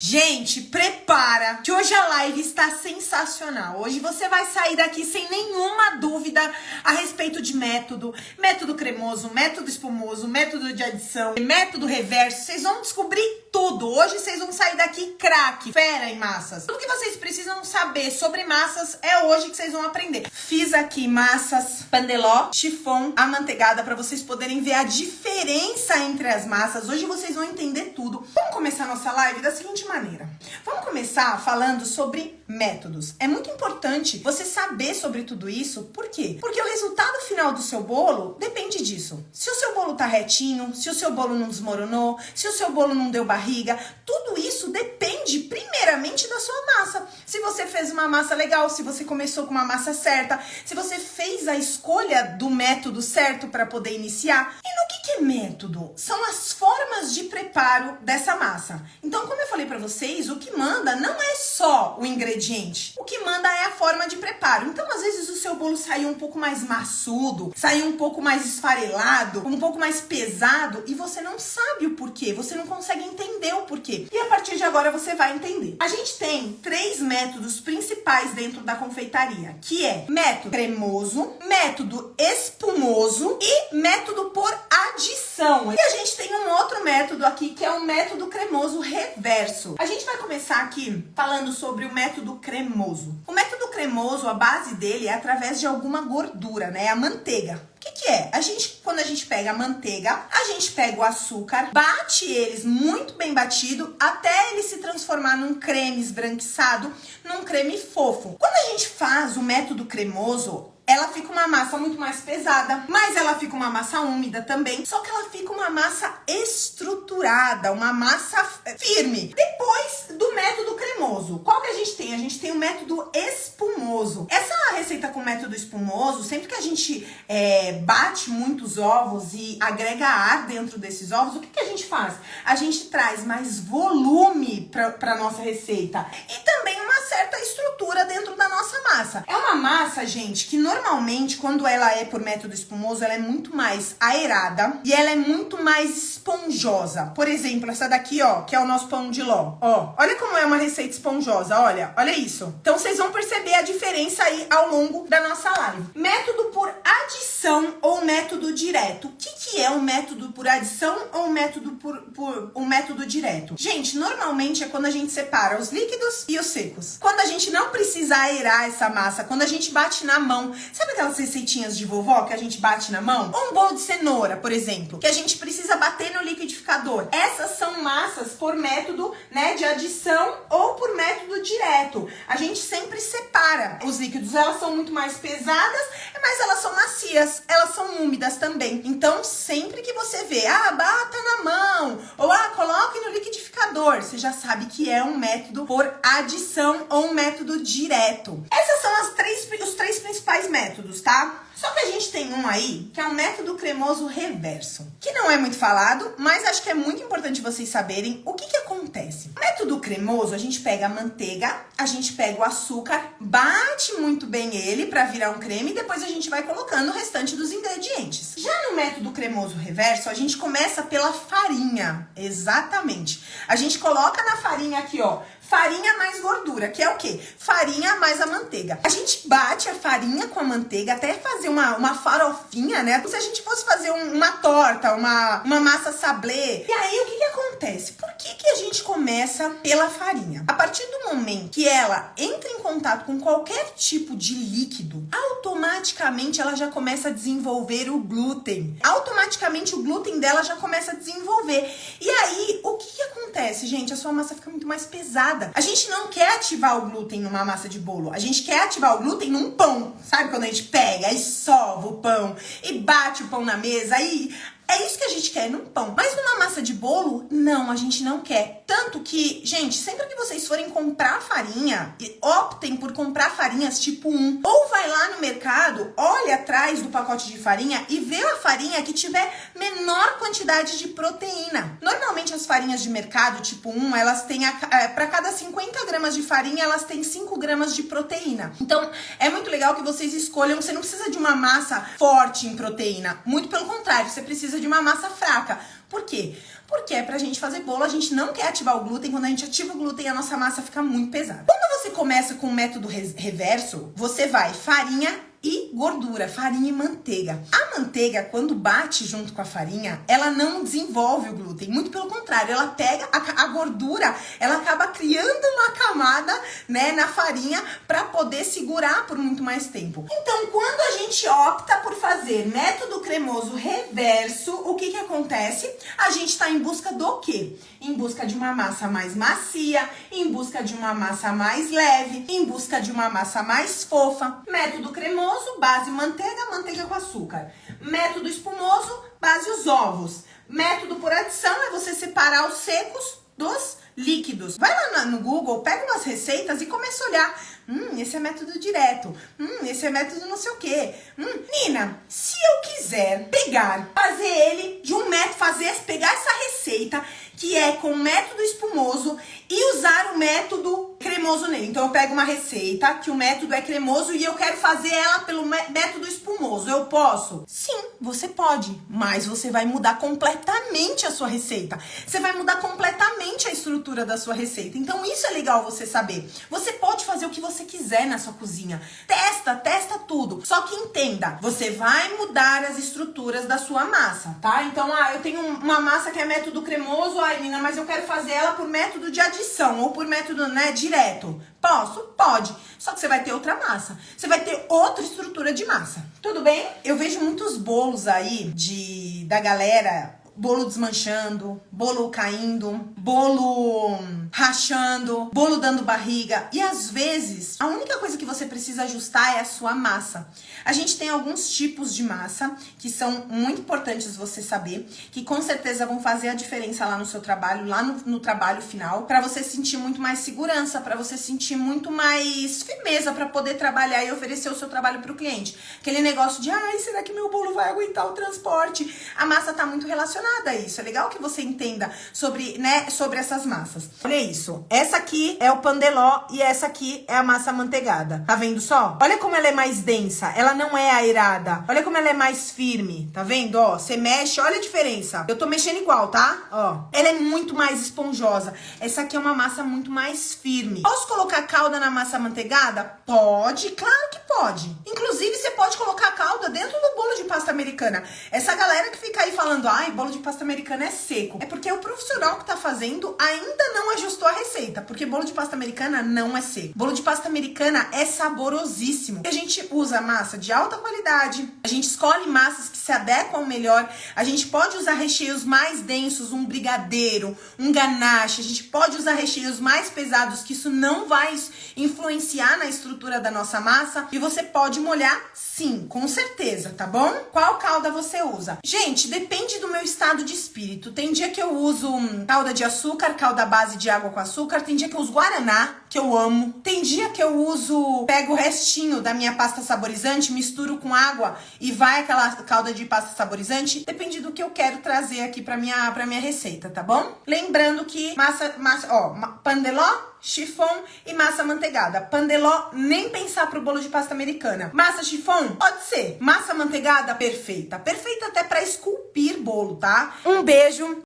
Gente, prepara que hoje a live está sensacional. Hoje você vai sair daqui sem nenhuma dúvida a respeito de método cremoso, método espumoso, método de adição, método reverso. Vocês vão descobrir tudo. Hoje vocês vão sair daqui craque, fera em massas. Tudo que vocês precisam saber sobre massas é hoje que vocês vão aprender. Fiz aqui massas pandeló, chiffon, amanteigada para vocês poderem ver a diferença entre as massas. Hoje vocês vão entender tudo. Vamos começar nossa live da seguinte maneira. Vamos começar falando sobre métodos. É muito importante você saber sobre tudo isso. Por quê? Porque o resultado final do seu bolo depende disso. Se o seu bolo tá retinho, se o seu bolo não desmoronou, se o seu bolo não deu barriga, tudo isso depende primeiramente da sua massa. Se você fez uma massa legal, se você começou com uma massa certa, se você fez a escolha do método certo para poder iniciar. E no que é método? São as formas de preparo dessa massa. Então, como eu falei para vocês, o que manda não é só o ingrediente. O que manda é a forma de preparo. Então, às vezes, o seu bolo saiu um pouco mais maçudo, saiu um pouco mais esfarelado, um pouco mais pesado e você não sabe o porquê, você não consegue entender o porquê. E a partir de agora você vai entender. A gente tem 3 métodos principais dentro da confeitaria, que é método cremoso, método espumoso e método por adição. E a gente tem um outro método aqui, que é o método cremoso reverso. A gente vai começar aqui falando sobre o método cremoso. O método cremoso, a base dele é através de alguma gordura, né? A manteiga. O que é? Quando a gente pega a manteiga, a gente pega o açúcar, bate eles muito bem batido até ele se transformar num creme esbranquiçado, num creme fofo. Quando a gente faz o método cremoso, ela fica uma massa muito mais pesada, mas ela fica uma massa úmida também, só que ela fica uma massa estruturada, uma massa firme. Depois do método cremoso, qual que a gente tem? A gente tem o método espumoso. Essa receita com método espumoso, sempre que a gente bate muitos ovos e agrega ar dentro desses ovos, o que a gente faz? A gente traz mais volume para nossa receita e também uma certa estrutura dentro da nossa massa. É uma massa, gente, que normalmente, quando ela é por método espumoso, ela é muito mais aerada e ela é muito mais esponjosa. Por exemplo, essa daqui, ó, que é o nosso pão de ló. Ó, olha como é uma receita esponjosa, olha isso. Então, vocês vão perceber a diferença aí ao longo da nossa live. Método por adição ou método direto. O que é o método por adição ou método o método direto? Gente, normalmente é quando a gente separa os líquidos e os secos. Quando a gente não precisa aerar essa massa, quando a gente bate na mão. Sabe aquelas receitinhas de vovó que a gente bate na mão? Ou um bolo de cenoura, por exemplo, que a gente precisa bater no liquidificador. Essas são massas por método, né, de adição ou por método direto. A gente sempre separa os líquidos. Elas são muito mais pesadas, mas elas são macias, elas são úmidas também. Então, sempre que você vê, bata na mão, ou coloque no liquidificador, você já sabe que é um método por adição ou um método direto. Essas são os 3 principais métodos, tá? Só que a gente tem um aí, que é o método cremoso reverso, que não é muito falado, mas acho que é muito importante vocês saberem o que acontece. O método cremoso, a gente pega a manteiga, a gente pega o açúcar, bate muito bem ele para virar um creme e depois a gente vai colocando o restante dos ingredientes. Já no método cremoso reverso, a gente começa pela farinha, exatamente. A gente coloca na farinha aqui, ó, farinha mais gordura, que é o quê? Farinha mais a manteiga. A gente bate a farinha com a manteiga até fazer uma farofinha, né? Como se a gente fosse fazer uma torta, uma massa sablé. E aí, o que acontece? Por que a gente começa pela farinha? A partir do momento que ela entra em contato com qualquer tipo de líquido, automaticamente ela já começa a desenvolver o glúten. Automaticamente o glúten dela já começa a desenvolver. E aí, o que acontece, gente? A sua massa fica muito mais pesada. A gente não quer ativar o glúten numa massa de bolo. A gente quer ativar o glúten num pão. Sabe quando a gente pega e sova o pão e bate o pão na mesa e... É isso que a gente quer num pão. Mas numa massa de bolo, não, a gente não quer. Tanto que, gente, sempre que vocês forem comprar farinha, optem por comprar farinhas tipo 1. Ou vai lá no mercado, olha atrás do pacote de farinha e vê a farinha que tiver menor quantidade de proteína. Normalmente as farinhas de mercado tipo 1, elas têm, para cada 50 gramas de farinha, elas têm 5 gramas de proteína. Então, é muito legal que vocês escolham, você não precisa de uma massa forte em proteína. Muito pelo contrário, você precisa de uma massa fraca. Por quê? Porque é pra gente fazer bolo, a gente não quer ativar o glúten. Quando a gente ativa o glúten, a nossa massa fica muito pesada. Quando você começa com o método reverso, você vai farinha e gordura, farinha e manteiga. A manteiga, quando bate junto com a farinha, ela não desenvolve o glúten, muito pelo contrário, ela pega a gordura, ela acaba criando uma camada, né, na farinha para poder segurar por muito mais tempo. Então, quando a gente opta por fazer método cremoso reverso, o que acontece? A gente tá em busca do quê? Em busca de uma massa mais macia, em busca de uma massa mais leve, em busca de uma massa mais fofa. Método cremoso, base manteiga, manteiga com açúcar. Método espumoso, base os ovos. Método por adição é você separar os secos dos líquidos. Vai lá no Google, pega umas receitas e começa a olhar. Esse é método direto. Esse é método não sei o quê. Nina, se eu quiser fazer ele de um método, pegar essa receita que é com método espumoso e usar o método cremoso nele. Então eu pego uma receita que o método é cremoso e eu quero fazer ela pelo método espumoso. Eu posso? Sim, você pode, mas você vai mudar completamente a sua receita. Você vai mudar completamente a estrutura da sua receita. Então isso é legal você saber. Você pode fazer o que você quiser na sua cozinha. Testa tudo. Só que entenda, você vai mudar as estruturas da sua massa, tá? Então, eu tenho uma massa que é método cremoso, Nina, mas eu quero fazer ela por método de adição ou por método, né, direto. Posso? Pode. Só que você vai ter outra massa. Você vai ter outra estrutura de massa. Tudo bem? Eu vejo muitos bolos aí da galera, bolo desmanchando, bolo caindo, bolo rachando, bolo dando barriga. E às vezes, a única coisa que você precisa ajustar é a sua massa. A gente tem alguns tipos de massa que são muito importantes você saber, que com certeza vão fazer a diferença lá no seu trabalho, lá no trabalho final, para você sentir muito mais segurança, para você sentir muito mais firmeza para poder trabalhar e oferecer o seu trabalho para o cliente. Aquele negócio de, será que meu bolo vai aguentar o transporte? A massa tá muito relacionada a isso. É legal que você entenda sobre essas massas. Olha isso. Essa aqui é o pandeló e essa aqui é a massa amanteigada. Tá vendo só? Olha como ela é mais densa. Ela não é aerada. Olha como ela é mais firme. Tá vendo? Ó, você mexe, olha a diferença. Eu tô mexendo igual, tá? Ó, ela é muito mais esponjosa. Essa aqui é uma massa muito mais firme. Posso colocar calda na massa amanteigada? Pode, claro que pode. Inclusive, você pode colocar calda dentro do bolo de pasta americana. Essa galera que fica aí falando, bolo de pasta americana é seco. É porque o profissional que tá fazendo ainda não ajustou a receita. Porque bolo de pasta americana não é seco. Bolo de pasta americana é saborosíssimo. A gente usa massa de alta qualidade. A gente escolhe massas que se adequam melhor. A gente pode usar recheios mais densos, um brigadeiro, um ganache. A gente pode usar recheios mais pesados, que isso não vai influenciar na estrutura da nossa massa. E você pode molhar, sim, com certeza, tá bom? Qual calda você usa? Gente, depende do meu estado de espírito. Tem dia que eu uso calda de açúcar, calda base de água com açúcar. Tem dia que eu uso guaraná, que eu amo. Tem dia que eu pego o restinho da minha pasta saborizante, misturo com água e vai aquela calda de pasta saborizante. Depende do que eu quero trazer aqui pra minha receita, tá bom? Lembrando que pandeló, chiffon e massa amanteigada. Pandeló, nem pensar pro bolo de pasta americana. Massa chiffon, pode ser. Massa amanteigada, perfeita. Perfeita até pra esculpir bolo, tá? Um beijo.